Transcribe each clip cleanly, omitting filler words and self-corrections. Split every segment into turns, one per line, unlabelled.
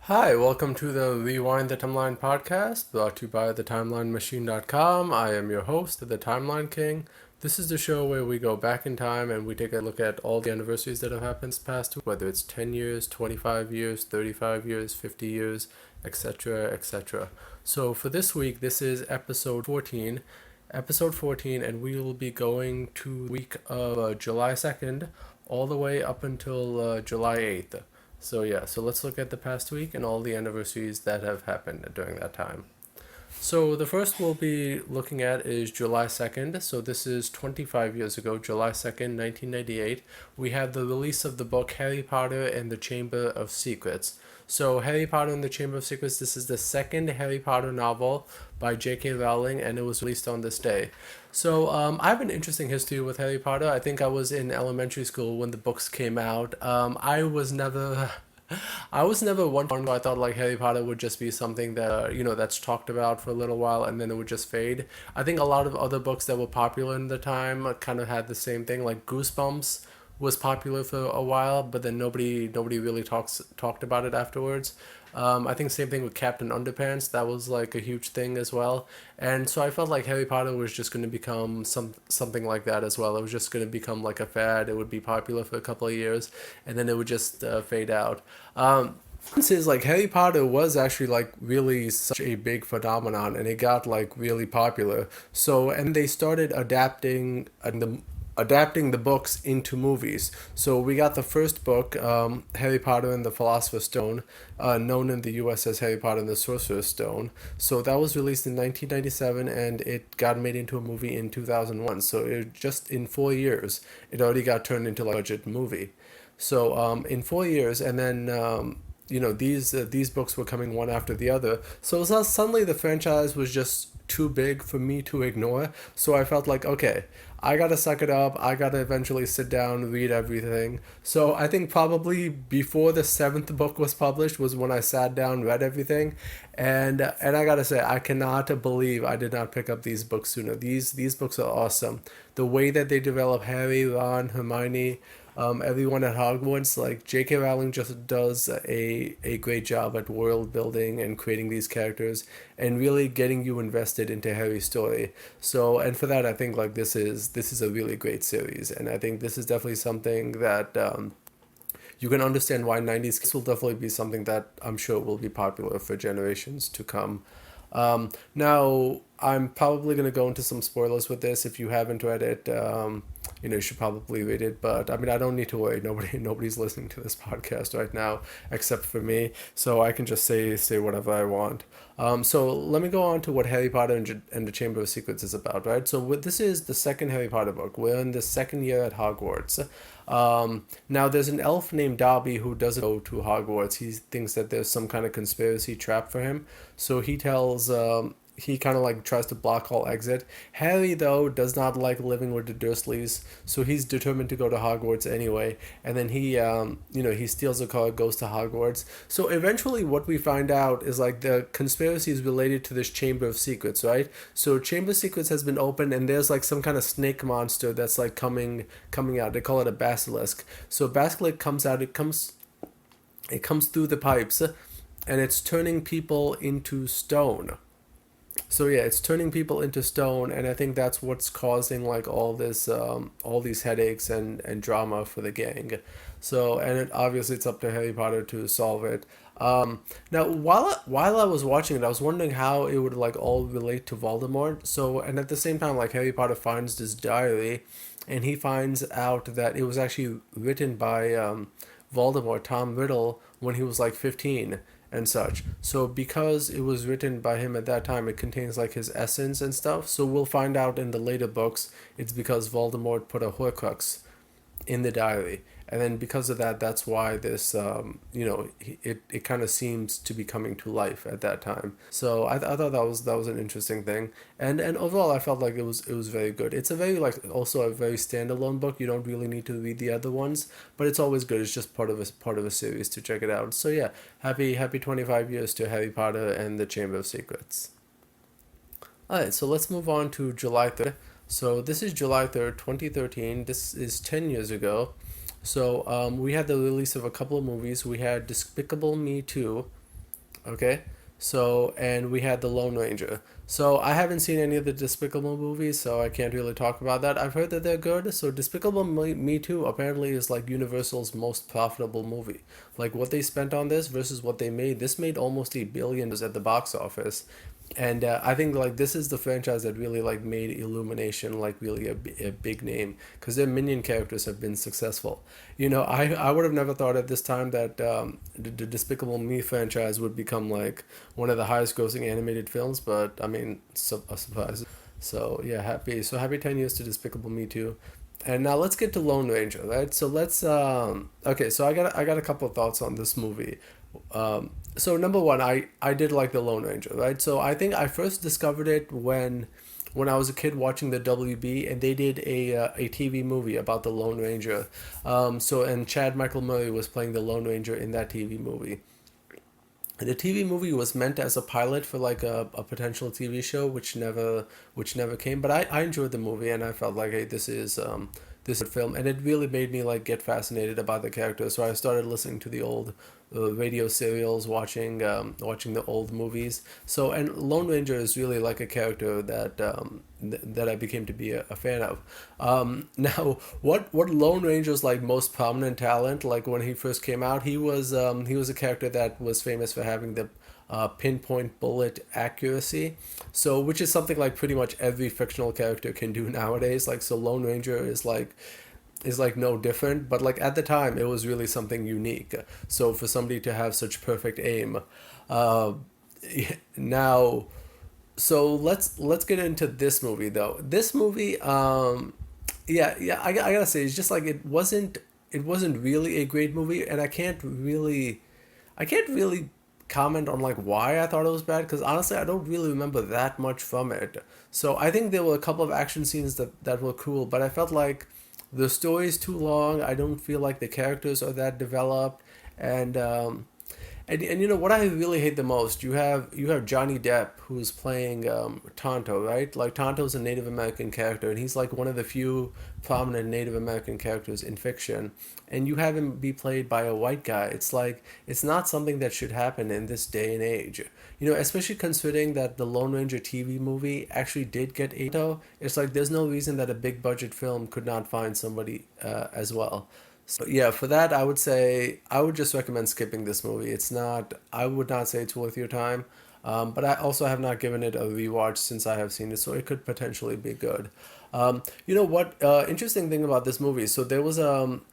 Hi, welcome to the Rewind the Timeline podcast, brought to you by thetimelinemachine.com. I am your host, the Timeline King. This is the show where we go back in time and we take a look at all the anniversaries that have happened this past week, whether it's 10 years, 25 years, 35 years, 50 years, etc., etc. So for this week, this is episode 14, and we will be going to the week of July 2nd all the way up until July 8th. So let's look at the past week and all the anniversaries that have happened during that time. So the first we'll be looking at is July 2nd. So this is 25 years ago, July 2nd, 1998. We had the release of the book Harry Potter and the Chamber of Secrets. So Harry Potter and the Chamber of Secrets, this is the second Harry Potter novel by J.K. Rowling, and it was released on this day. So I have an interesting history with Harry Potter. I think I was in elementary school when the books came out. I was never one for I thought like Harry Potter would just be something that that's talked about for a little while and then it would just fade. I think a lot of other books that were popular in the time kind of had the same thing. Like Goosebumps was popular for a while, but then nobody really talked about it afterwards. I think same thing with Captain Underpants. That was like a huge thing as well, and so I felt like Harry Potter was just going to become something like that as well. It was just going to become like a fad. It would be popular for a couple of years, and then it would just fade out. Is like Harry Potter was actually like really such a big phenomenon, and it got like really popular. So and they started adapting the books into movies. So we got the first book, Harry Potter and the Philosopher's Stone, known in the U.S. as Harry Potter and the Sorcerer's Stone. So that was released in 1997, and it got made into a movie in 2001. So it just in 4 years, it already got turned into like a budget movie. So in 4 years, and then these books were coming one after the other. So suddenly the franchise was just too big for me to ignore. So I felt like, okay, I gotta suck it up. I gotta eventually sit down, read everything. So I think probably before the seventh book was published was when I sat down, read everything, and I gotta say I cannot believe I did not pick up these books sooner. These books are awesome. The way that they develop Harry, Ron, Hermione, everyone at Hogwarts, like J.K. Rowling just does a great job at world building and creating these characters and really getting you invested into Harry's story. So, and for that, I think like this is a really great series, and I think this is definitely something that you can understand why 90s kids will definitely be something that I'm sure will be popular for generations to come. Now, I'm probably going to go into some spoilers with this. If you haven't read it, you should probably read it. But I mean, I don't need to worry. Nobody's listening to this podcast right now except for me, so I can just say whatever I want. So let me go on to what Harry Potter and the Chamber of Secrets is about, right? So this is the second Harry Potter book. We're in the second year at Hogwarts. Now there's an elf named Dobby who doesn't go to Hogwarts. He thinks that there's some kind of conspiracy trap for him. So he kind of like tries to block all exit. Harry though does not like living with the Dursleys, so he's determined to go to Hogwarts anyway. And then he steals a car, goes to Hogwarts. So eventually, what we find out is like the conspiracy is related to this Chamber of Secrets, right? So Chamber of Secrets has been opened, and there's like some kind of snake monster that's like coming out. They call it a basilisk. So basilisk comes out. It comes through the pipes, and it's turning people into stone. So yeah, it's turning people into stone, and I think that's what's causing like all these headaches and drama for the gang. So and obviously it's up to Harry Potter to solve it. Now while I was watching it, I was wondering how it would like all relate to Voldemort. So and at the same time, like Harry Potter finds this diary, and he finds out that it was actually written by Voldemort, Tom Riddle, when he was like 15 and such. So because it was written by him at that time, it contains like his essence and stuff. So we'll find out in the later books it's because Voldemort put a Horcrux in the diary, and then because of that, that's why this it kind of seems to be coming to life at that time. So I thought that was an interesting thing, and overall I felt like it was very good. It's a very like also a very standalone book. You don't really need to read the other ones, but it's always good. It's just part of a series to check it out. So yeah, happy 25 years to Harry Potter and the Chamber of Secrets. Alright, so let's move on to July 3rd. So this is July 3rd, 2013. This is 10 years ago. So we had the release of a couple of movies. We had Despicable Me 2, 2013, and we had Harry Potter and the Chamber of Secrets. So Despicable Me 2 was released in 2013, and it was released in 2013. So Harry Potter and the Chamber of Secrets was released in 2013. So Okay, so and we had the Lone Ranger. So I haven't seen any of the Despicable movies, so I can't really talk about that. I've heard that they're good. So Despicable Me Too apparently is like Universal's most profitable movie. Like what they spent on this versus what they made. This made almost $1 billion at the box office, and I think like this is the franchise that really like made Illumination like really a big name because their minion characters have been successful. I would have never thought at this time that the Despicable Me franchise would become like one of the highest grossing animated films, but I mean, a surprise. So yeah, happy 10 years to Despicable Me too. And now let's get to Lone Ranger, right? So let's okay, so I got a couple of thoughts on this movie. So number one, I did like the Lone Ranger, right? So I think I first discovered it when I was a kid watching the WB, and they did a TV movie about the Lone Ranger. And Chad Michael Murray was playing the Lone Ranger in that TV movie. The TV movie was meant as a pilot for like a potential TV show, which never came. But I enjoyed the movie, and I felt like, hey, this is a film, and it really made me like get fascinated about the characters. So I started listening to the old radio serials, watching the old movies. So and Lone Ranger is really like a character that I became to be a fan of. Now, what Lone Ranger's like most prominent talent? Like when he first came out, he was a character that was famous for having the pinpoint bullet accuracy. So, which is something like pretty much every fictional character can do nowadays. Like, so Lone Ranger is like no different, but like at the time it was really something unique. So for somebody to have such perfect aim, uh, now, so let's get into this movie though. This movie, yeah, I gotta say, it's just like it wasn't really a great movie, and I can't really comment on like why I thought it was bad because honestly I don't really remember that much from it. So I think there were a couple of action scenes that were cool, but I felt like the story is too long. I don't feel like the characters are that developed, and and you know what I really hate the most? You have Johnny Depp who's playing Tonto, right? Like Tonto's a Native American character, and he's like one of the few prominent Native American characters in fiction. And you have him be played by a white guy. It's like it's not something that should happen in this day and age. Especially considering that the Lone Ranger TV movie actually did get a Tonto. It's like there's no reason that a big budget film could not find somebody as well. So yeah, for that I would say I would just recommend skipping this movie. I would not say it's worth your time, but I also have not given it a rewatch since I have seen it, so it could potentially be good. You know what? Interesting thing about this movie. So there was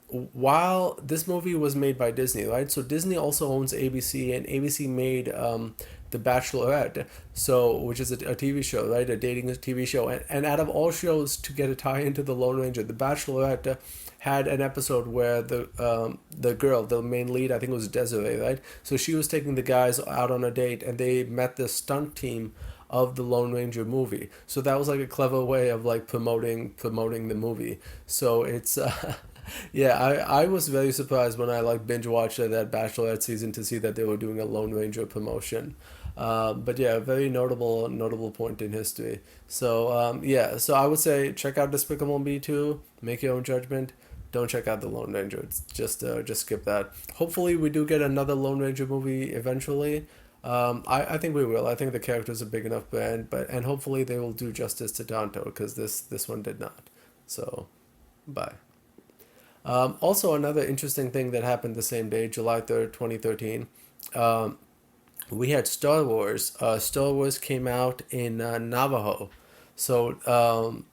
while this movie was made by Disney, right? So Disney also owns ABC, and ABC made The Bachelorette, so which is a TV show, right? A dating TV show, and out of all shows to get a tie into the Lone Ranger, The Bachelorette had an episode where the girl, the main lead, I think it was Desiree, right? So she was taking the guys out on a date, and they met the stunt team of the Lone Ranger movie. So that was like a clever way of like promoting the movie. So it's yeah, I was very surprised when I like binge watched that Bachelorette season to see that they were doing a Lone Ranger promotion. But yeah, a very notable point in history. So yeah, so I would say check out Despicable Me too. Make your own judgment. Don't check out the Lone Ranger. It's just skip that. Hopefully, we do get another Lone Ranger movie eventually. I think we will. I think the character's a big enough brand, and hopefully they will do justice to Danto because this one did not. So, bye. Also, another interesting thing that happened the same day, July 3rd, 2013. Um, we had Star Wars. Star Wars came out in Navajo. So,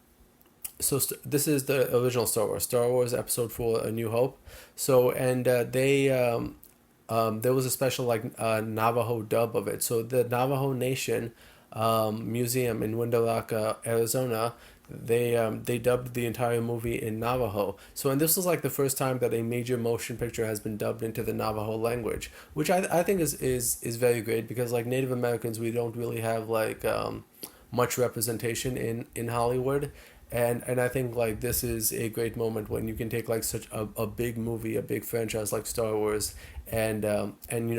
this is the original Star Wars Episode 4, A New Hope. So, and there was a special like Navajo dub of it. So the Navajo Nation Museum in Window Rock, Arizona, they dubbed the entire movie in Navajo. So and this was like the first time that a major motion picture has been dubbed into the Navajo language, which I think is very great because like Native Americans we don't really have like much representation in Hollywood. And I think like this is a great moment when you can take like such a big movie, a big franchise like Star Wars, and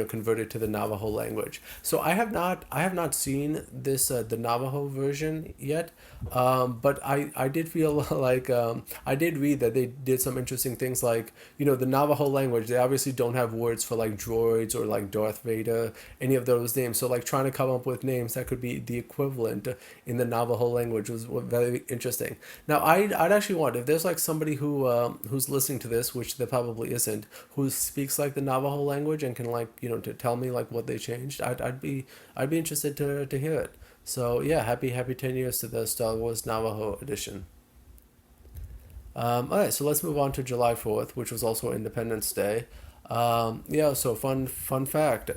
convert it to the Navajo language. So I have not seen this the Navajo version yet, but I did feel like I did read that they did some interesting things, like the Navajo language. They obviously don't have words for like droids or like Darth Vader, any of those names. So like trying to come up with names that could be the equivalent in the Navajo language was very interesting. Now I'd actually want, if there's like somebody who's listening to this, which there probably isn't, who speaks like the Navajo language and can like to tell me like what they changed. I'd be interested to hear it. So yeah, happy 10 years to the Star Wars Navajo edition. All right, so let's move on to July 4th, which was also Independence Day. Yeah, so fun fact.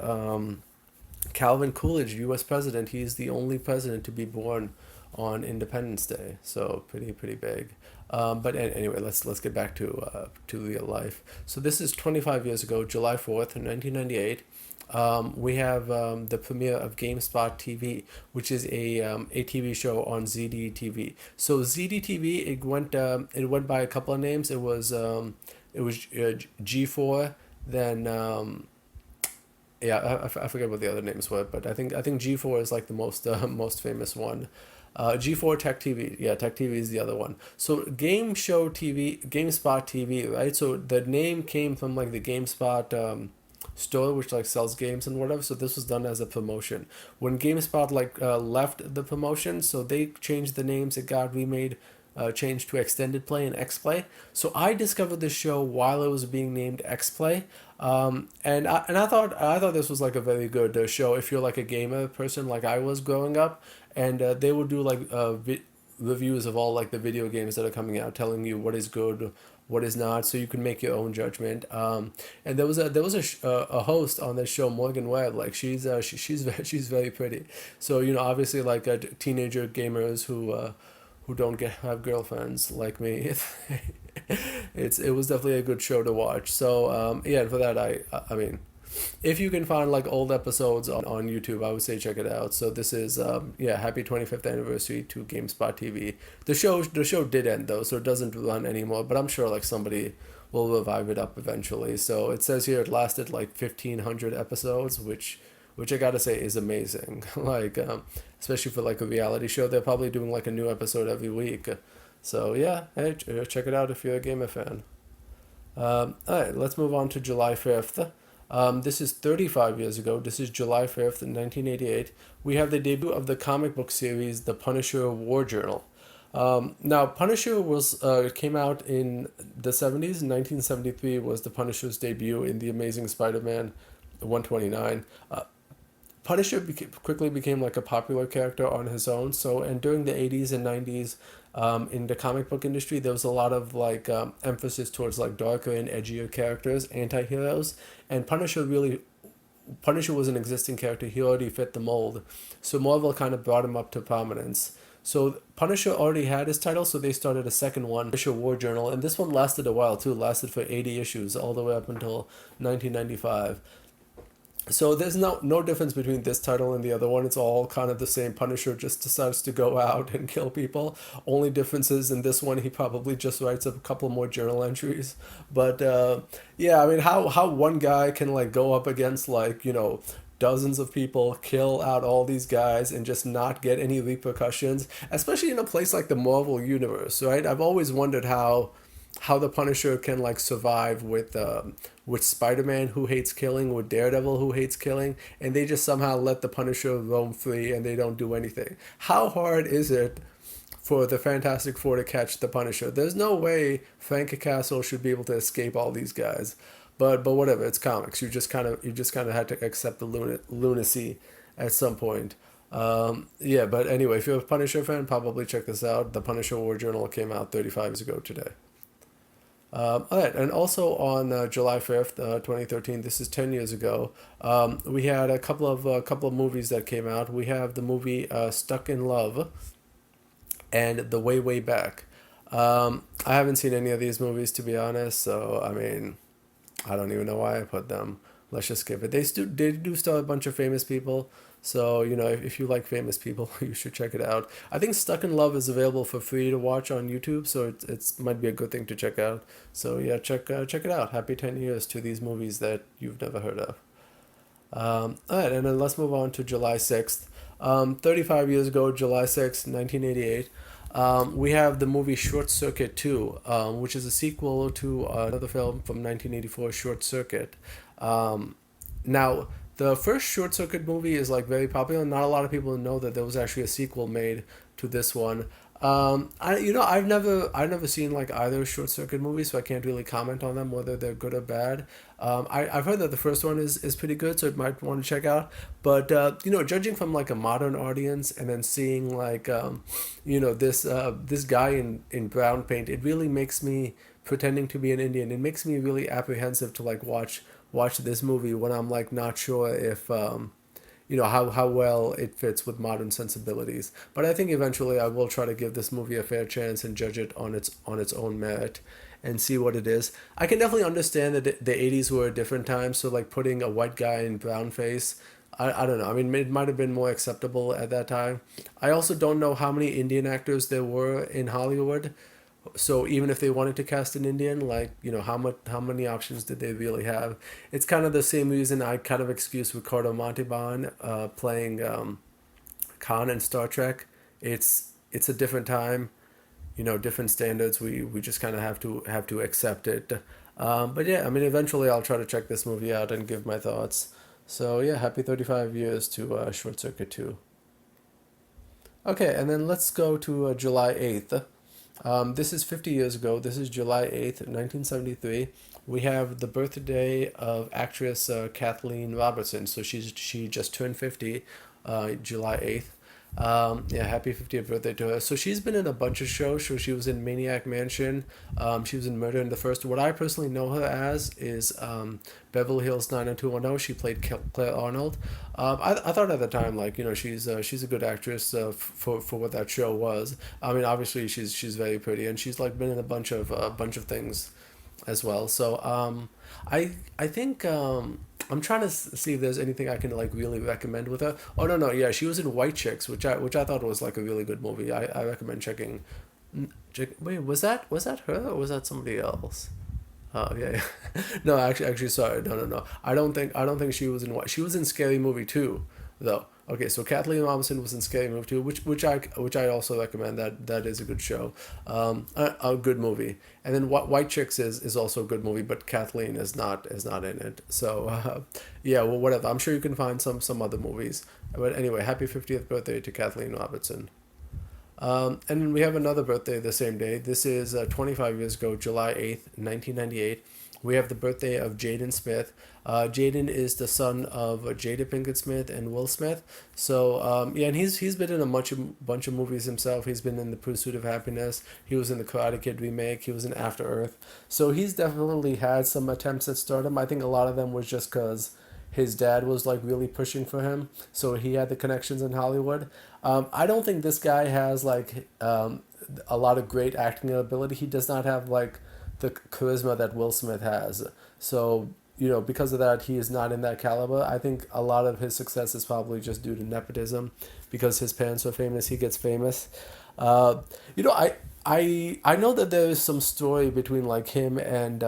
Calvin Coolidge, U.S. president, he's the only president to be born on Independence Day. So pretty big. But anyway, let's get back to real life. So this is 25 years ago, July 4th, 1998. We have the premiere of GameSpot TV, which is a TV show on ZDTV. So ZDTV, it went by a couple of names. It was G4, then yeah, I forget what the other names were, but I think G4 is like the most famous one. G4 Tech TV, yeah, Tech TV is the other one. So Game Show TV, GameSpot TV, right? So the name came from like the GameSpot store, which like sells games and whatever. So this was done as a promotion. When GameSpot like left the promotion, so they changed the names. It got remade, changed to Extended Play and X Play. So I discovered this show while it was being named X Play, and I thought this was like a very good show if you're like a gamer person like I was growing up, and they would do like reviews of all like the video games that are coming out, telling you what is good, what is not, so you can make your own judgment. And there was a host on this show, Morgan Webb. Like she's very pretty. So obviously like teenager gamers who don't have girlfriends like me. It was definitely a good show to watch. So yeah, for that I mean, if you can find like old episodes on YouTube, I would say check it out. So this is yeah, happy 25th anniversary to GameSpot TV. The show did end though, so it doesn't run anymore, but I'm sure like somebody will revive it up eventually. So it says here it lasted like 1,500 episodes, which I gotta say is amazing. Like especially for like a reality show, they're probably doing like a new episode every week. So yeah, hey, check it out if you're a gamer fan. All right, let's move on to July 5th. This is 35 years ago. This is July 5th, 1988. We have the debut of the comic book series, The Punisher War Journal. Now, Punisher was came out in the 70s. 1973 was the Punisher's debut in The Amazing Spider-Man 129. Punisher quickly became like a popular character on his own. So, and during the 80s and 90s, in the comic book industry, there was a lot of like emphasis towards like darker and edgier characters, anti-heroes, and Punisher was an existing character. He already fit the mold, so Marvel kind of brought him up to prominence. So Punisher already had his title, so they started a second one, Punisher War Journal, and this one lasted a while too. It lasted for 80 issues, all the way up until 1995. So there's no difference between this title and the other one. It's all kind of the same. Punisher just decides to go out and kill people. Only difference is in this one he probably just writes a couple more journal entries. But yeah, I mean how one guy can like go up against like dozens of people, kill out all these guys, and just not get any repercussions, especially in a place like the Marvel universe, right? I've always wondered how the Punisher can like survive with Spider-Man, who hates killing, with Daredevil, who hates killing, and they just somehow let the Punisher roam free and they don't do anything. How hard is it for the Fantastic Four to catch the Punisher? There's no way Frank Castle should be able to escape all these guys. But whatever, it's comics. You just kind of had to accept the lunacy at some point. Yeah, but anyway, if you're a Punisher fan, probably check this out. The Punisher War Journal came out 35 years ago today. All right, and also on July 5th, 2013, this is 10 years ago, we had a couple of movies that came out. We have the movie Stuck in Love and The Way Back. I haven't seen any of these movies, to be honest, so I mean, I don't even know why I put them. let's just skip it. They do still have a bunch of famous people, so if you like famous people, you should check it out. I think Stuck in Love is available for free to watch on YouTube, so it's might be a good thing to check out. So yeah, check it out. Happy 10 years to these movies that you've never heard of. All right, and then let's move on to July 6th. 35 years ago, July 6th, 1988, we have the movie Short Circuit 2, which is a sequel to another film from 1984, Short Circuit. Now, the first Short Circuit movie is like very popular. Not a lot of people know that there was actually a sequel made to this one. I've never seen like either Short Circuit movies, so I can't really comment on them whether they're good or bad. I've heard that the first one is pretty good, so I might want to check out. But judging from like a modern audience and then seeing like this guy in brown paint, it really makes me pretending to be an Indian. It makes me really apprehensive to like watch this movie when I'm like not sure if how well it fits with modern sensibilities. But I think eventually I will try to give this movie a fair chance and judge it on its own merit and see what it is. I can definitely understand that the 80s were a different time, so like putting a white guy in brown face, I don't know. I mean, it might have been more acceptable at that time. I also don't know how many Indian actors there were in Hollywood. So even if they wanted to cast an Indian, like how many options did they really have? It's kind of the same reason I kind of excuse Ricardo Montalban playing Khan in Star Trek. It's a different time, different standards. We just kind of have to accept it. But yeah, I mean, eventually I'll try to check this movie out and give my thoughts. So yeah, happy 35 years to Short Circuit 2. Okay, and then let's go to July 8th. This is 50 years ago. This is July 8th, 1973. We have the birthday of actress Kathleen Robertson. So she just turned 50, July 8th. Yeah, happy 50th birthday to her. So she's been in a bunch of shows. So she was in Maniac Mansion. She was in Murder in the First. What I personally know her as is Beverly Hills 90210. She played Claire Arnold. I thought at the time, like, she's a good actress for what that show was. I mean, obviously she's very pretty, and she's like been in a bunch of things as well. So I think I'm trying to see if there's anything I can like really recommend with her. Oh no, yeah, she was in White Chicks, which I thought was like a really good movie. I recommend checking. Wait, was that her or was that somebody else? Oh yeah, yeah. No, actually, sorry, no. I don't think she was in what she was in Scary Movie 2, though. Okay, so Kathleen Robinson was in Scary Movie 2, which I also recommend. That is a good show, a good movie. And then White Chicks is also a good movie, but Kathleen is not in it. So yeah, well, whatever. I'm sure you can find some other movies. But anyway, happy 50th birthday to Kathleen Robertson. And then we have another birthday the same day. This is 25 years ago, July 8th, 1998. We have the birthday of Jaden Smith. Jaden is the son of Jada Pinkett Smith and Will Smith. So yeah, and he's been in a bunch of movies himself. He's been in The Pursuit of Happiness. He was in the Karate Kid remake. He was in After Earth. So he's definitely had some attempts at stardom. I think a lot of them was just because his dad was like really pushing for him, so he had the connections in Hollywood. I don't think this guy has like a lot of great acting ability. He does not have like the charisma that Will Smith has. So because of that, he is not in that caliber. I think a lot of his success is probably just due to nepotism, because his parents are famous. He gets famous. Uh, I know that there is some story between like him and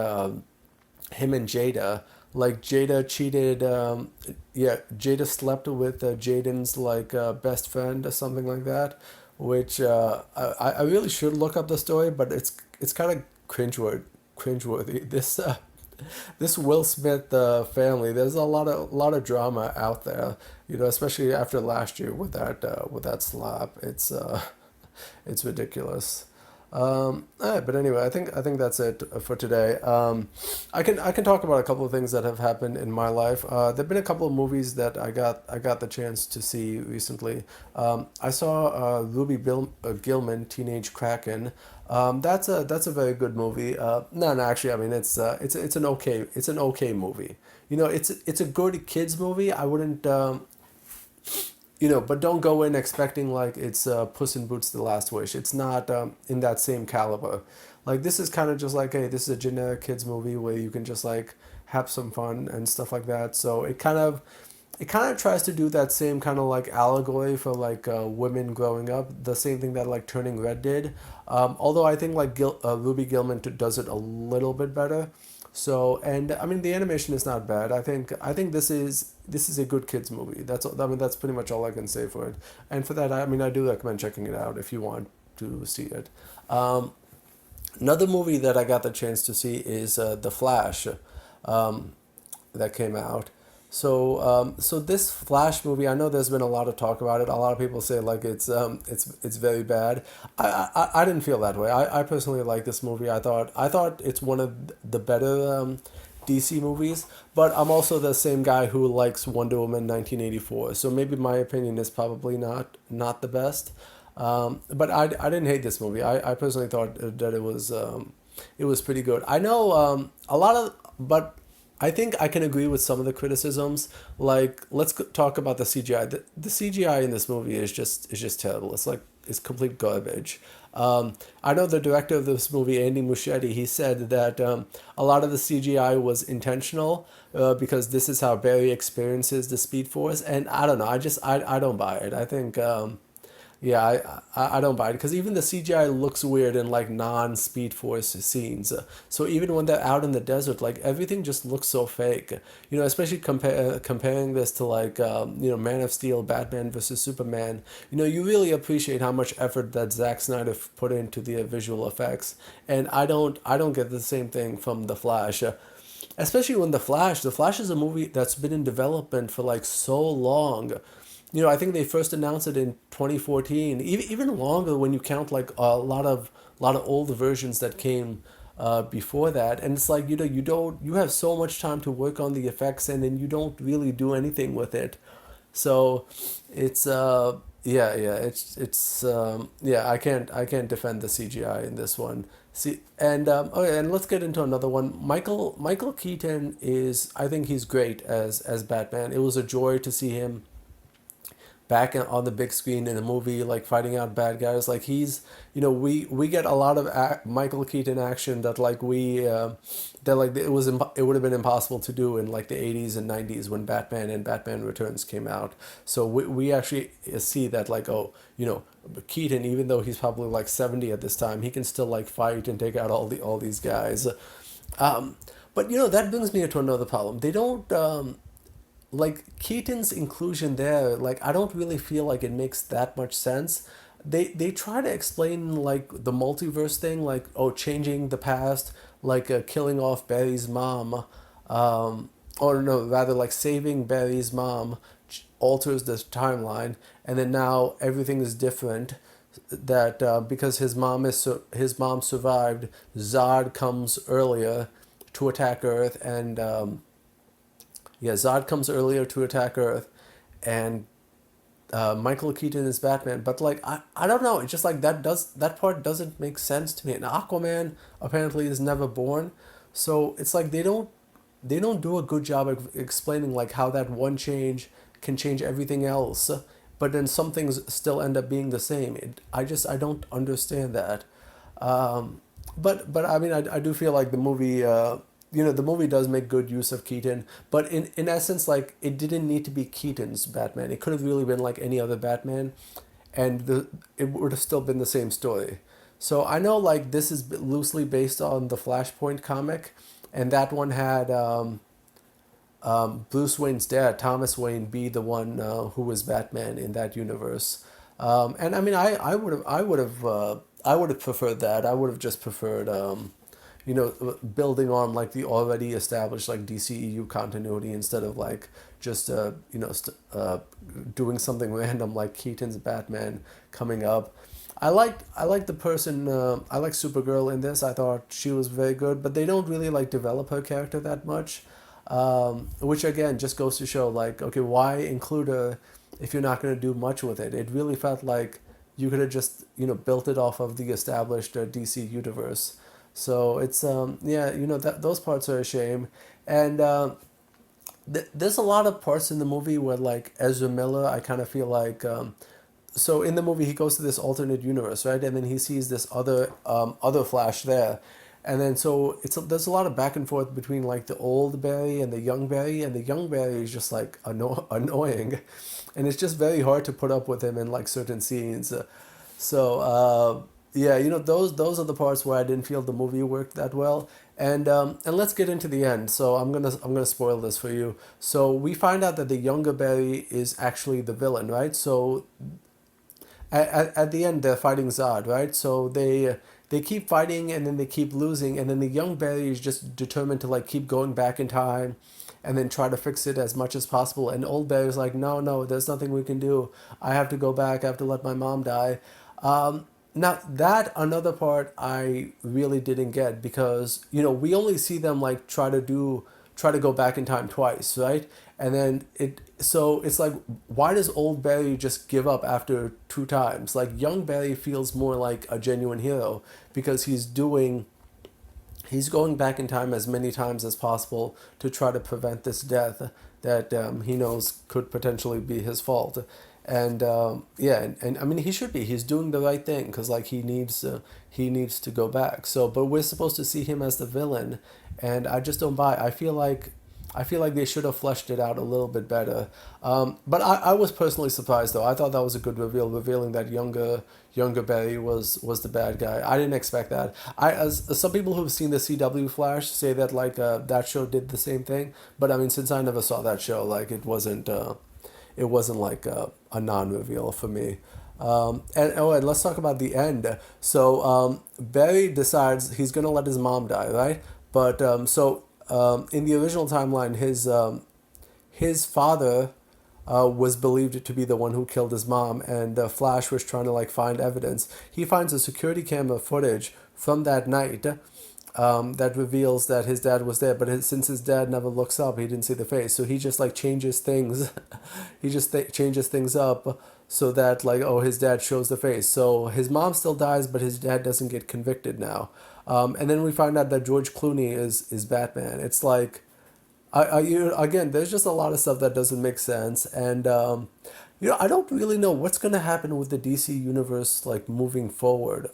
Jada. Like Jada cheated. Yeah, Jada slept with Jaden's like best friend or something like that. Which I really should look up the story, but it's kind of cringeworthy. This Will Smith family. There's a lot of drama out there. Especially after last year with that slap. It's ridiculous. All right, but anyway, I think that's it for today. I can talk about a couple of things that have happened in my life. There've been a couple of movies that I got the chance to see recently. I saw Gilman, Teenage Kraken. That's a very good movie. No, actually, I mean it's an okay movie. It's a good kids movie. I wouldn't. But don't go in expecting like it's Puss in Boots: The Last Wish. It's not in that same caliber. Like this is kind of just like, hey, this is a generic kids movie where you can just like have some fun and stuff like that. So it kind of tries to do that same kind of like allegory for like women growing up, the same thing that like Turning Red did. Although I think like Ruby Gillman does it a little bit better. So, and I mean the animation is not bad. I think this is a good kids movie. That's pretty much all I can say for it. And for that, I mean I do recommend checking it out if you want to see it. Um, Another movie that I got the chance to see is The Flash, um, that came out. So this Flash movie, I know there's been a lot of talk about it. A lot of people say like it's very bad. I didn't feel that way. I personally like this movie. I thought it's one of the better DC movies. But I'm also the same guy who likes Wonder Woman 1984. So maybe my opinion is probably not the best. But I didn't hate this movie. I personally thought that it was pretty good. I know a lot of, but I think I can agree with some of the criticisms. Like, talk about the CGI. The CGI in this movie is just terrible. It's complete garbage. I know the director of this movie, Andy Muschietti, he said that a lot of the CGI was intentional because this is how Barry experiences the Speed Force, and I don't know. I don't buy it. I think. Yeah, I don't buy it because even the CGI looks weird in like non-Speed Force scenes. So even when they're out in the desert, like everything just looks so fake. Especially comparing this to like Man of Steel, Batman versus Superman. You really appreciate how much effort that Zack Snyder put into the visual effects, and I don't get the same thing from the Flash. Especially when the Flash is a movie that's been in development for like so long. I think they first announced it in 2014, even longer when you count like a lot of old versions that came before that. And it's like you have so much time to work on the effects, and then you don't really do anything with it. So it's yeah, yeah, I can't defend the CGI in this one. See, and okay, and let's get into another one. Michael Keaton is, I think he's great as Batman. It was a joy to see him back on the big screen in a movie, like fighting out bad guys. Like we get a lot of Michael Keaton action that like that like it would have been impossible to do in like the 80s and 90s when Batman and Batman Returns came out. So we actually see that like, oh, Keaton, even though he's probably like 70 at this time, he can still like fight and take out all these guys. Um, but that brings me to another problem. They don't like Keaton's inclusion there, like I don't really feel like it makes that much sense. They try to explain like the multiverse thing, like, oh, changing the past, like killing off Barry's mom, or no, rather like saving Barry's mom alters the timeline, and then now everything is different. That because his mom survived, Zod comes earlier to attack Earth, and yeah, Zod comes earlier to attack Earth, and Michael Keaton is Batman. But like I don't know. It's just like that part doesn't make sense to me. And Aquaman apparently is never born, so it's like they don't do a good job of explaining like how that one change can change everything else, but then some things still end up being the same. I don't understand that. But I mean I do feel like the movie does make good use of Keaton, but in essence, like it didn't need to be Keaton's Batman. It could have really been like any other Batman, and it would have still been the same story. So I know like this is loosely based on the Flashpoint comic, and that one had Bruce Wayne's dad, Thomas Wayne, be the one who was Batman in that universe. And I mean, I would have preferred that. I would have just preferred, building on like the already established like DCEU continuity instead of like just doing something random like Keaton's Batman coming up. I like the person. I like Supergirl in this. I thought she was very good, but they don't really like develop her character that much, which again just goes to show like, okay, why include her if you're not going to do much with it? It really felt like you could have just built it off of the established DC universe. So it's yeah, that those parts are a shame, and there's a lot of parts in the movie where like Ezra Miller, I kind of feel like so in the movie he goes to this alternate universe, right, and then he sees this other Flash there, And then so there's a lot of back and forth between like the old Barry and the young Barry, and the young Barry is just like annoying, and it's just very hard to put up with him in like certain scenes. Yeah, those are the parts where I didn't feel the movie worked that well. And let's get into the end. So I'm gonna spoil this for you. So we find out that the younger Barry is actually the villain, right? So at the end they're fighting Zod, right? So they keep fighting and then they keep losing, and then the young Barry is just determined to like keep going back in time and then try to fix it as much as possible. And old Barry's like, no, no, there's nothing we can do. I have to go back. I have to let my mom die. Now that another part I really didn't get, because we only see them like try to go back in time twice, right? And then it's like, why does old Barry just give up after two times? Like young Barry feels more like a genuine hero because he's going back in time as many times as possible to try to prevent this death that he knows could potentially be his fault. And yeah, and I mean he's doing the right thing because like he needs to go back. So, but we're supposed to see him as the villain, and I just don't buy. I feel like they should have fleshed it out a little bit better. But I was personally surprised though. I thought that was a good reveal, revealing that younger Barry was the bad guy. I didn't expect that. As some people who've seen the CW Flash say that like that show did the same thing. But I mean, since I never saw that show, like it wasn't like a non-reveal for me. And let's talk about the end. So Barry decides he's gonna let his mom die, right? But in the original timeline, his father was believed to be the one who killed his mom, and Flash was trying to like find evidence. He finds a security camera footage from that night that reveals that his dad was there, but since his dad never looks up, he didn't see the face, so he just like changes things. He just changes things up so that like, oh, his dad shows the face. So his mom still dies, but his dad doesn't get convicted now. And then we find out that George Clooney is Batman. It's like, again, there's just a lot of stuff that doesn't make sense, and I don't really know what's gonna happen with the DC universe like moving forward.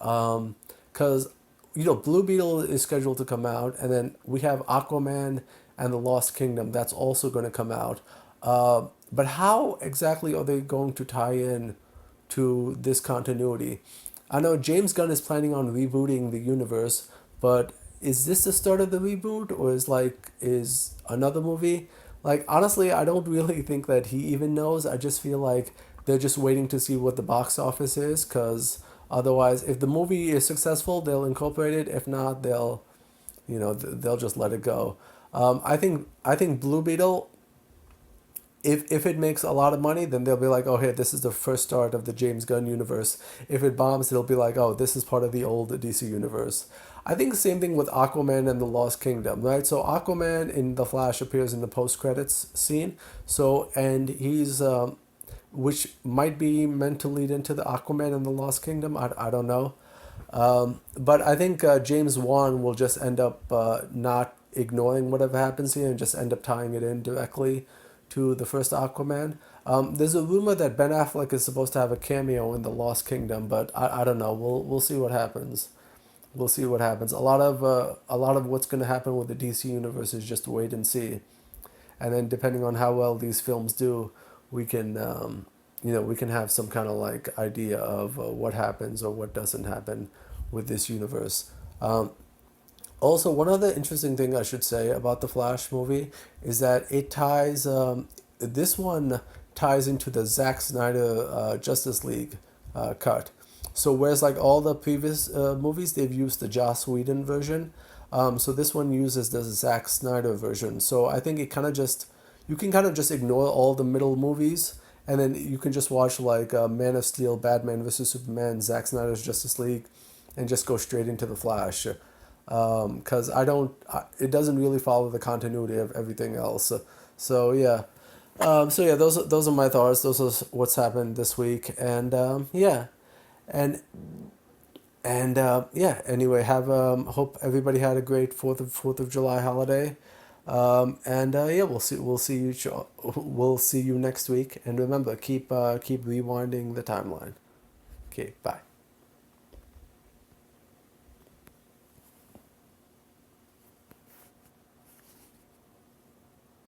Because Blue Beetle is scheduled to come out, and then we have Aquaman and the Lost Kingdom that's also going to come out. But how exactly are they going to tie in to this continuity? I know James Gunn is planning on rebooting the universe, but is this the start of the reboot, or is another movie? Like honestly, I don't really think that he even knows. I just feel like they're just waiting to see what the box office is, because otherwise, if the movie is successful, they'll incorporate it. If not, they'll just let it go. I think Blue Beetle, if it makes a lot of money, then they'll be like, oh, hey, this is the first start of the James Gunn universe. If it bombs, it'll be like, oh, this is part of the old DC universe. I think the same thing with Aquaman and the Lost Kingdom, right? So Aquaman in The Flash appears in the post-credits scene. So, and he's, which might be meant to lead into the Aquaman and the Lost Kingdom. I don't know. But I think James Wan will just end up not ignoring whatever happens here and just end up tying it in directly to the first Aquaman. There's a rumor that Ben Affleck is supposed to have a cameo in the Lost Kingdom, but I don't know. We'll see what happens. We'll see what happens. A lot of what's going to happen with the DC universe is just wait and see, and then depending on how well these films do, we can we can have some kind of like idea of what happens or what doesn't happen with this universe. Also, one other interesting thing I should say about the Flash movie is that it ties this one ties into the Zack Snyder Justice League cut. So whereas like all the previous movies, they've used the Joss Whedon version, so this one uses the Zack Snyder version. So I think you can kind of just ignore all the middle movies, and then you can just watch like Man of Steel, Batman vs Superman, Zack Snyder's Justice League, and just go straight into the Flash. Because it doesn't really follow the continuity of everything else. So yeah. Those are my thoughts. Those are what's happened this week, and yeah, and yeah. Anyway, hope everybody had a great Fourth of July holiday, and yeah, we'll see you next week, and remember, keep rewinding the timeline. Okay, bye.